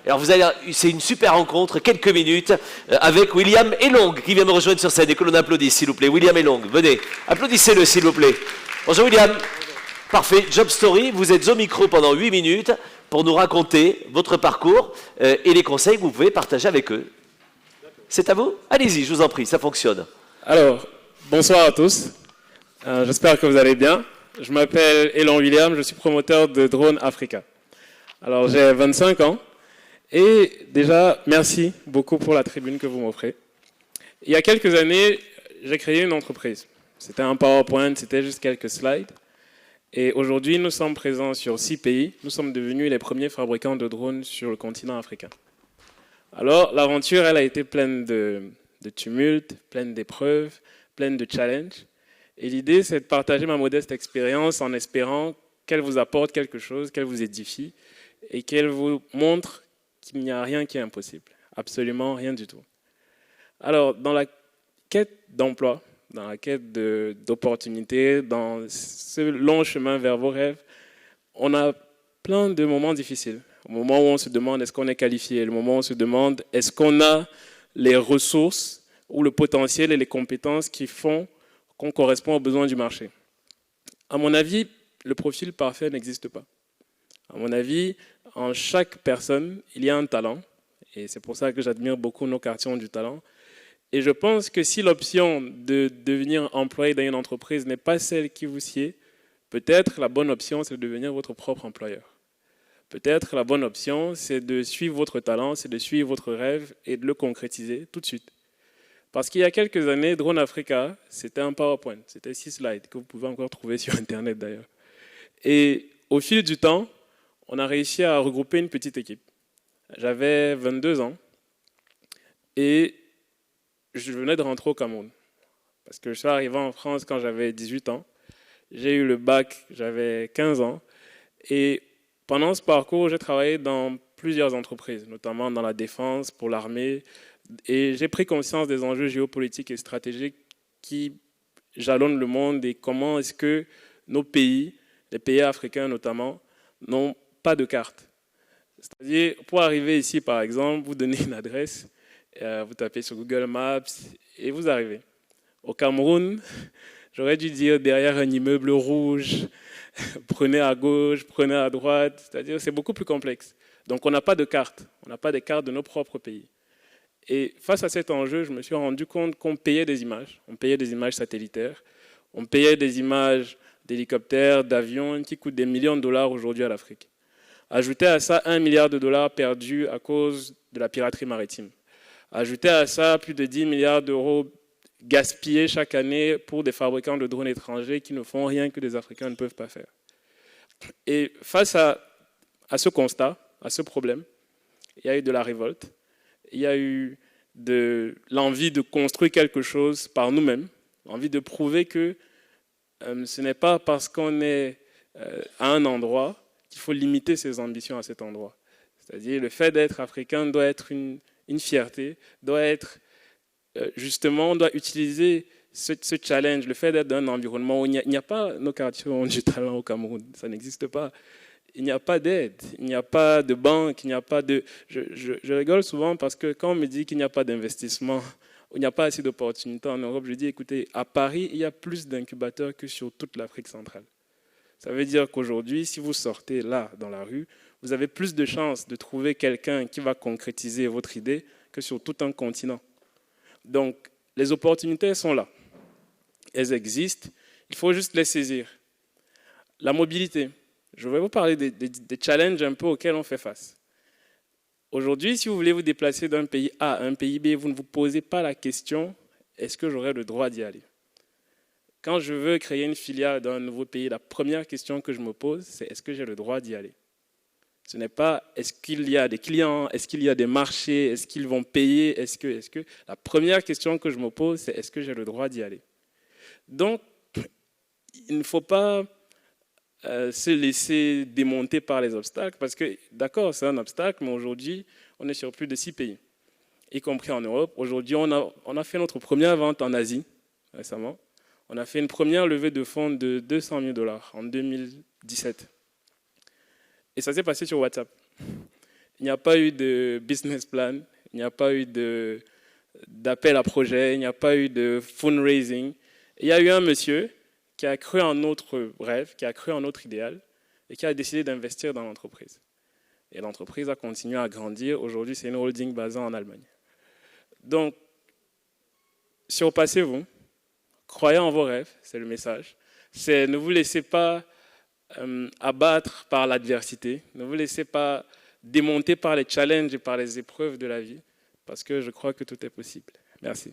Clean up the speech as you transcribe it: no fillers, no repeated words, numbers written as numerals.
Alors c'est une super rencontre, quelques minutes, avec William Elong qui vient me rejoindre sur scène et que l'on applaudisse s'il vous plaît. William Elong, venez, applaudissez-le s'il vous plaît. Bonjour William. Parfait, Job Story, vous êtes au micro pendant 8 minutes pour nous raconter votre parcours et les conseils que vous pouvez partager avec eux. C'est à vous? Allez-y, je vous en prie, ça fonctionne. Alors, bonsoir à tous. J'espère que vous allez bien. Je m'appelle Elon William, je suis promoteur de Drone Africa. Alors, j'ai 25 ans et déjà, merci beaucoup pour la tribune que vous m'offrez. Il y a quelques années, j'ai créé une entreprise. C'était un PowerPoint, c'était juste quelques slides. Et aujourd'hui, nous sommes présents sur 6 pays. Nous sommes devenus les premiers fabricants de drones sur le continent africain. Alors, l'aventure, elle a été pleine de tumultes, pleine d'épreuves, pleine de challenges. Et l'idée, c'est de partager ma modeste expérience en espérant qu'elle vous apporte quelque chose, qu'elle vous édifie et qu'elle vous montre qu'il n'y a rien qui est impossible. Absolument rien du tout. Alors, dans la quête d'emploi, dans la quête d'opportunités, dans ce long chemin vers vos rêves, on a plein de moments difficiles. Au moment où on se demande est-ce qu'on est qualifié, le moment où on se demande est-ce qu'on a les ressources ou le potentiel et les compétences qui font qu'on correspond aux besoins du marché. À mon avis, le profil parfait n'existe pas. À mon avis, en chaque personne, il y a un talent. Et c'est pour ça que j'admire beaucoup nos quartiers ont du talent. Et je pense que si l'option de devenir employé dans une entreprise n'est pas celle qui vous sied, peut-être la bonne option, c'est de devenir votre propre employeur. Peut-être la bonne option, c'est de suivre votre talent, c'est de suivre votre rêve et de le concrétiser tout de suite. Parce qu'il y a quelques années, Drone Africa, c'était un PowerPoint, c'était 6 slides que vous pouvez encore trouver sur Internet d'ailleurs. Et au fil du temps, on a réussi à regrouper une petite équipe. J'avais 22 ans et je venais de rentrer au Cameroun. Parce que je suis arrivé en France quand j'avais 18 ans. J'ai eu le bac, j'avais 15 ans. Et pendant ce parcours, j'ai travaillé dans plusieurs entreprises, notamment dans la défense, pour l'armée. Et j'ai pris conscience des enjeux géopolitiques et stratégiques qui jalonnent le monde et comment est-ce que nos pays, les pays africains notamment, n'ont pas de carte. C'est-à-dire, pour arriver ici, par exemple, vous donnez une adresse, vous tapez sur Google Maps et vous arrivez. Au Cameroun, j'aurais dû dire derrière un immeuble rouge, prenez à gauche, prenez à droite, c'est-à-dire c'est beaucoup plus complexe. Donc on n'a pas de carte, on n'a pas de carte de nos propres pays. Et face à cet enjeu, je me suis rendu compte qu'on payait des images. On payait des images satellitaires, on payait des images d'hélicoptères, d'avions qui coûtent des millions de dollars aujourd'hui à l'Afrique. Ajoutez à ça 1 milliard de dollars perdus à cause de la piraterie maritime. Ajoutez à ça plus de 10 milliards d'euros gaspillés chaque année pour des fabricants de drones étrangers qui ne font rien que les Africains ne peuvent pas faire. Et face à ce constat, à ce problème, il y a eu de la révolte, il y a eu de l'envie de construire quelque chose par nous-mêmes, l'envie de prouver que ce n'est pas parce qu'on est à un endroit qu'il faut limiter ses ambitions à cet endroit. C'est-à-dire le fait d'être africain doit être une fierté, doit être justement, on doit utiliser ce challenge, le fait d'être dans un environnement où il n'y a pas nos quartiers ont du talent au Cameroun, ça n'existe pas. Il n'y a pas d'aide, il n'y a pas de banque, il n'y a pas de... Je rigole souvent parce que quand on me dit qu'il n'y a pas d'investissement, il n'y a pas assez d'opportunités en Europe, je dis, écoutez, à Paris, il y a plus d'incubateurs que sur toute l'Afrique centrale. Ça veut dire qu'aujourd'hui, si vous sortez là, dans la rue, vous avez plus de chances de trouver quelqu'un qui va concrétiser votre idée que sur tout un continent. Donc, les opportunités sont là. Elles existent, il faut juste les saisir. La mobilité. Je vais vous parler des challenges un peu auxquels on fait face. Aujourd'hui, si vous voulez vous déplacer d'un pays A à un pays B, vous ne vous posez pas la question « est-ce que j'aurai le droit d'y aller ?» Quand je veux créer une filiale dans un nouveau pays, la première question que je me pose, c'est « est-ce que j'ai le droit d'y aller ?» Ce n'est pas « est-ce qu'il y a des clients, est-ce qu'il y a des marchés, est-ce qu'ils vont payer, est-ce que… » La première question que je me pose, c'est « est-ce que j'ai le droit d'y aller ?» Donc, il ne faut pas se laisser démonter par les obstacles, parce que, d'accord, c'est un obstacle, mais aujourd'hui, on est sur plus de 6 pays, y compris en Europe. Aujourd'hui, on a fait notre première vente en Asie, récemment. On a fait une première levée de fonds de 200 000 $ en 2017. Et ça s'est passé sur WhatsApp. il n'y a pas eu de business plan, il n'y a pas eu d'appel à projet, il n'y a pas eu de fundraising. Il y a eu un monsieur qui a cru en notre rêve, qui a cru en notre idéal et qui a décidé d'investir dans l'entreprise. Et l'entreprise a continué à grandir. Aujourd'hui, c'est une holding basée en Allemagne. Donc, surpassez-vous, croyez en vos rêves, c'est le message. Ne vous laissez pas abattre par l'adversité, ne vous laissez pas démonter par les challenges et par les épreuves de la vie, parce que je crois que tout est possible. Merci.